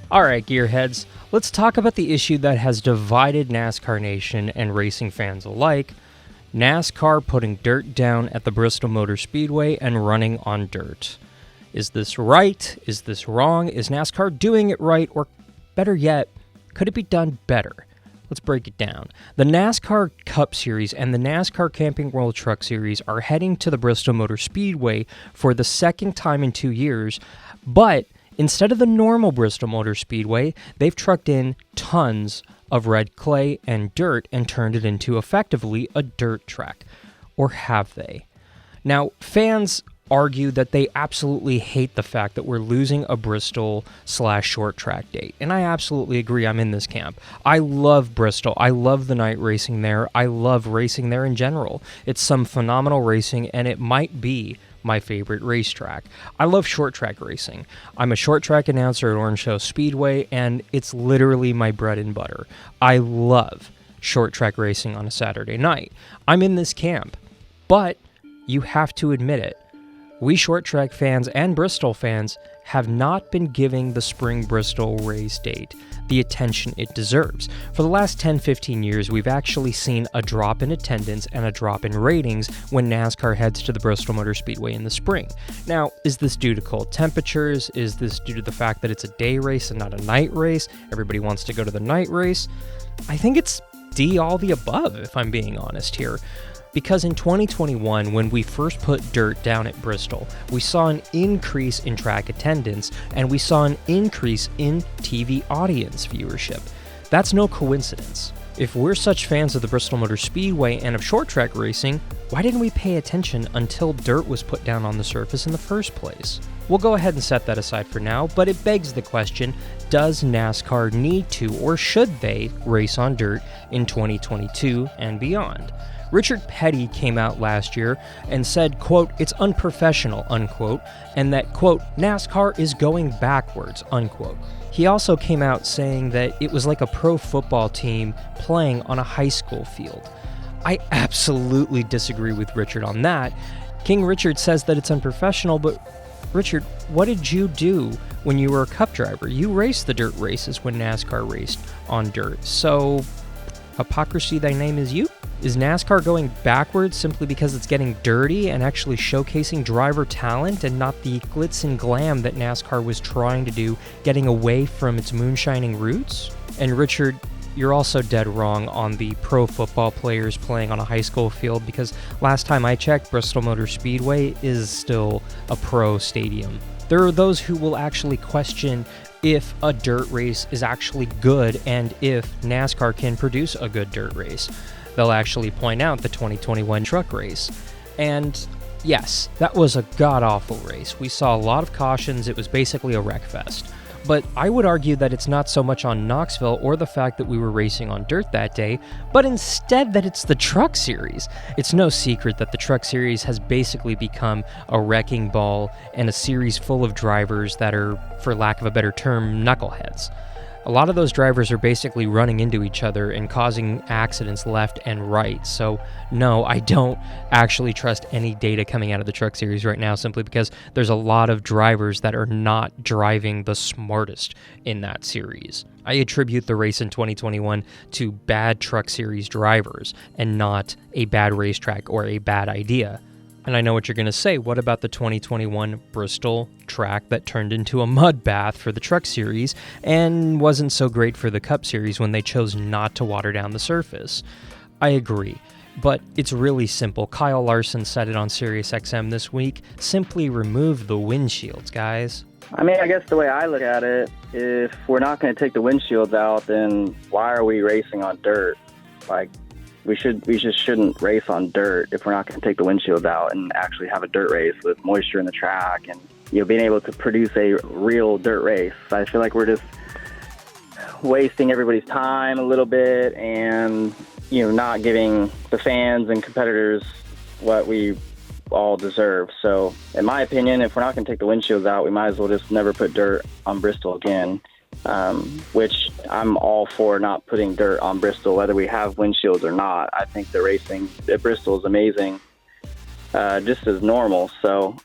Alright, gearheads, let's talk about the issue that has divided NASCAR Nation and racing fans alike. NASCAR putting dirt down at the Bristol Motor Speedway and running on dirt. Is this right? Is this wrong? Is NASCAR doing it right? Or better yet, could it be done better? Let's break it down. The NASCAR Cup Series and the NASCAR Camping World Truck Series are heading to the Bristol Motor Speedway for the second time in 2 years, but instead of the normal Bristol Motor Speedway, they've trucked in tons of red clay and dirt and turned it into effectively a dirt track. Or have they? Now, fans argue that they absolutely hate the fact that we're losing a Bristol/short track date. And I absolutely agree. I'm in this camp. I love Bristol. I love the night racing there. I love racing there in general. It's some phenomenal racing, and it might be my favorite racetrack. I love short track racing. I'm a short track announcer at Orange Show Speedway, and it's literally my bread and butter. I love short track racing on a Saturday night. I'm in this camp, but you have to admit it. We short track fans and Bristol fans have not been giving the spring Bristol race date the attention it deserves. For the last 10-15 years, we've actually seen a drop in attendance and a drop in ratings when NASCAR heads to the Bristol Motor Speedway in the spring. Now, is this due to cold temperatures? Is this due to the fact that it's a day race and not a night race? Everybody wants to go to the night race? I think it's D, all the above, if I'm being honest here. Because in 2021, when we first put dirt down at Bristol, we saw an increase in track attendance and we saw an increase in TV audience viewership. That's no coincidence. If we're such fans of the Bristol Motor Speedway and of short track racing, why didn't we pay attention until dirt was put down on the surface in the first place? We'll go ahead and set that aside for now, but it begs the question, does NASCAR need to or should they race on dirt in 2022 and beyond? Richard Petty came out last year and said, quote, "It's unprofessional," unquote, and that, quote, "NASCAR is going backwards," unquote. He also came out saying that it was like a pro football team playing on a high school field. I absolutely disagree with Richard on that. King Richard says that it's unprofessional, but Richard, what did you do when you were a Cup driver? You raced the dirt races when NASCAR raced on dirt. So, hypocrisy thy name is you? Is NASCAR going backwards simply because it's getting dirty and actually showcasing driver talent and not the glitz and glam that NASCAR was trying to do, getting away from its moonshining roots? And Richard, you're also dead wrong on the pro football players playing on a high school field, because last time I checked, Bristol Motor Speedway is still a pro stadium. There are those who will actually question if a dirt race is actually good and if NASCAR can produce a good dirt race. They'll actually point out the 2021 truck race. And yes, that was a god-awful race. We saw a lot of cautions. It was basically a wreck fest. But I would argue that it's not so much on Knoxville or the fact that we were racing on dirt that day, but instead that it's the Truck Series. It's no secret that the Truck Series has basically become a wrecking ball and a series full of drivers that are, for lack of a better term, knuckleheads. A lot of those drivers are basically running into each other and causing accidents left and right. So no, I don't actually trust any data coming out of the Truck Series right now, simply because there's a lot of drivers that are not driving the smartest in that series. I attribute the race in 2021 to bad Truck Series drivers and not a bad racetrack or a bad idea. And I know what you're going to say. What about the 2021 Bristol track that turned into a mud bath for the Truck Series and wasn't so great for the Cup Series when they chose not to water down the surface? I agree, but it's really simple. Kyle Larson said it on SiriusXM this week. Simply remove the windshields, guys. I mean, I guess the way I look at it, if we're not going to take the windshields out, then why are we racing on dirt? Like, we just shouldn't race on dirt if we're not going to take the windshields out and actually have a dirt race with moisture in the track and, you know, being able to produce a real dirt race. I feel like we're just wasting everybody's time a little bit and, you know, not giving the fans and competitors what we all deserve. So in my opinion, if we're not going to take the windshields out, we might as well just never put dirt on Bristol again. Which I'm all for not putting dirt on Bristol, whether we have windshields or not. I think the racing at Bristol is amazing, just as normal. So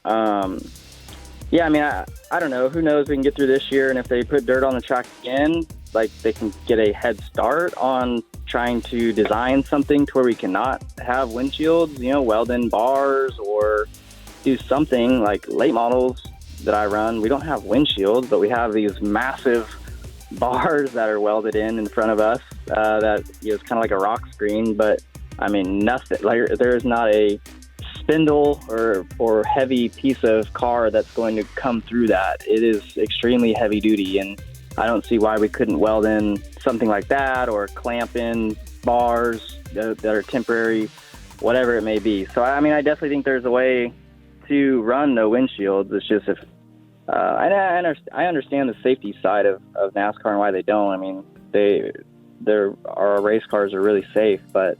Yeah, I mean, I don't know. Who knows? We can get through this year, and if they put dirt on the track again, like they can get a head start on trying to design something to where we cannot have windshields, weld in bars or do something like late models that I run. We don't have windshields, but we have these massive bars that are welded in front of us that it's kind of like a rock screen, but I mean, nothing. Like, there is not a spindle or heavy piece of car that's going to come through that. It is extremely heavy duty, and I don't see why we couldn't weld in something like that or clamp in bars that are temporary, whatever it may be. So, I mean, I definitely think there's a way to run no windshields. It's just I understand the safety side of NASCAR and why they don't. I mean, our race cars are really safe, but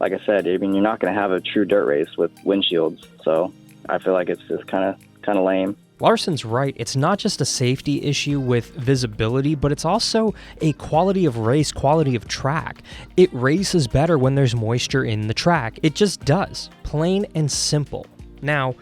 like I said, I mean, you're not going to have a true dirt race with windshields. So I feel like it's just kind of lame. Larson's right. It's not just a safety issue with visibility, but it's also a quality of race, quality of track. It races better when there's moisture in the track. It just does. Plain and simple. Now,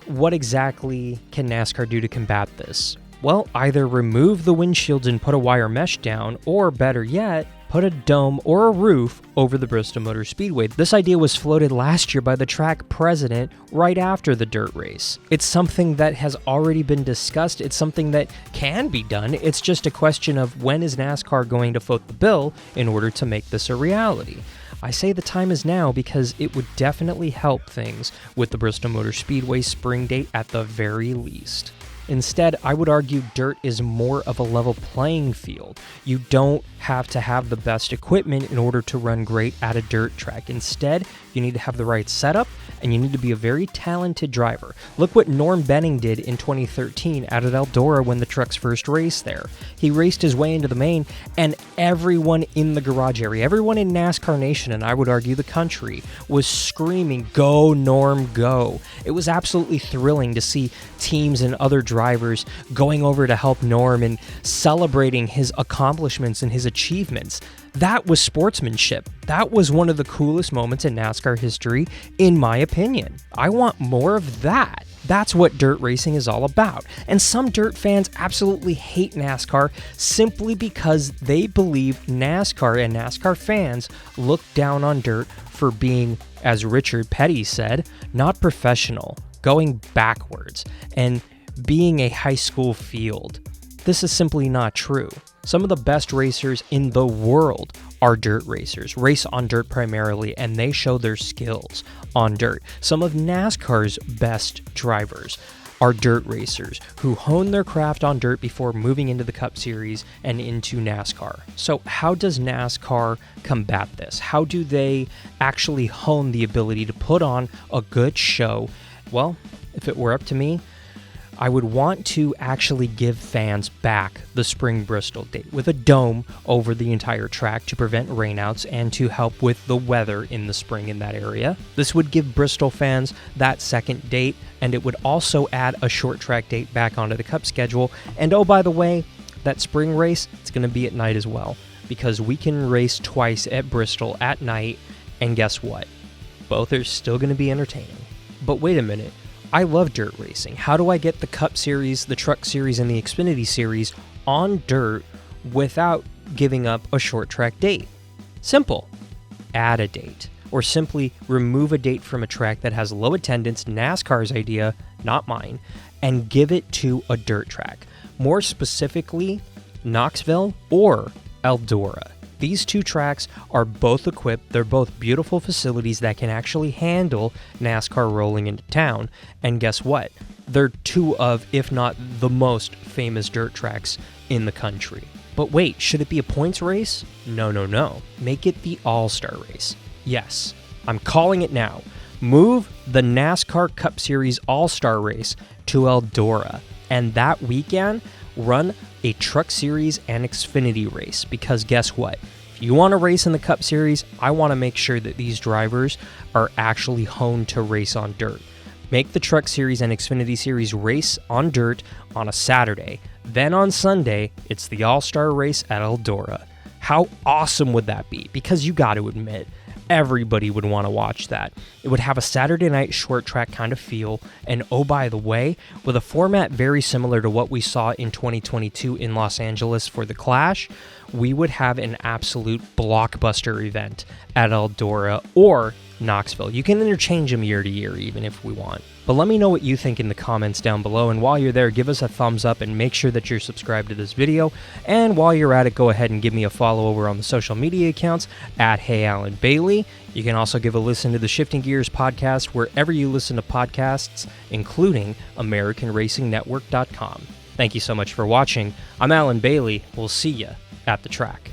what exactly can NASCAR do to combat this? Well, either remove the windshields and put a wire mesh down, or better yet, put a dome or a roof over the Bristol Motor Speedway. This idea was floated last year by the track president right after the dirt race. It's something that has already been discussed. It's something that can be done. It's just a question of when is NASCAR going to foot the bill in order to make this a reality. I say the time is now because it would definitely help things with the Bristol Motor Speedway spring date at the very least. Instead, I would argue dirt is more of a level playing field. You don't have to have the best equipment in order to run great at a dirt track. Instead, you need to have the right setup, and you need to be a very talented driver. Look what Norm Benning did in 2013 out at Eldora when the trucks first raced there. He raced his way into the main, and everyone in the garage area, everyone in NASCAR Nation, and I would argue the country, was screaming, "Go, Norm, go." It was absolutely thrilling to see teams and other drivers going over to help Norm and celebrating his accomplishments and his achievements. That was sportsmanship. That was one of the coolest moments in NASCAR history, in my opinion. I want more of that. That's what dirt racing is all about. And some dirt fans absolutely hate NASCAR simply because they believe NASCAR and NASCAR fans look down on dirt for being, as Richard Petty said, not professional, going backwards, and being a high school field. This is simply not true. Some of the best racers in the world are dirt racers, race on dirt primarily, and they show their skills on dirt. Some of NASCAR's best drivers are dirt racers who hone their craft on dirt before moving into the Cup Series and into NASCAR. So how does NASCAR combat this? How do they actually hone the ability to put on a good show? Well, if it were up to me, I would want to actually give fans back the spring Bristol date with a dome over the entire track to prevent rainouts and to help with the weather in the spring in that area. This would give Bristol fans that second date, and it would also add a short track date back onto the Cup schedule. And oh, by the way, that spring race, it's going to be at night as well, because we can race twice at Bristol at night, and guess what? Both are still going to be entertaining. But wait a minute. I love dirt racing. How do I get the Cup Series, the Truck Series, and the Xfinity Series on dirt without giving up a short track date? Simple. Add a date. Or simply remove a date from a track that has low attendance, NASCAR's idea, not mine, and give it to a dirt track. More specifically, Knoxville or Eldora. These two tracks are both equipped. They're both beautiful facilities that can actually handle NASCAR rolling into town. And guess what? They're two of, if not the most famous dirt tracks in the country. But wait, should it be a points race? No. Make it the All-Star race. Yes, I'm calling it now. Move the NASCAR Cup Series All-Star race to Eldora. And that weekend, run a Truck Series and Xfinity race, because guess what? If you want to race in the Cup Series, I want to make sure that these drivers are actually honed to race on dirt. Make the Truck Series and Xfinity Series race on dirt on a Saturday. Then on Sunday, it's the All-Star race at Eldora. How awesome would that be? Because you got to admit, everybody would want to watch that. It would have a Saturday night short track kind of feel, and oh, by the way, with a format very similar to what we saw in 2022 in Los Angeles for the Clash, we would have an absolute blockbuster event at Eldora or Knoxville. You can interchange them year to year even if we want. But let me know what you think in the comments down below, and while you're there, give us a thumbs up and make sure that you're subscribed to this video. And while you're at it, go ahead and give me a follow over on the social media accounts at HeyAlanBailey. You can also give a listen to the Shifting Gears podcast wherever you listen to podcasts, including AmericanRacingNetwork.com. Thank you so much for watching. I'm Alan Bailey. We'll see you at the track.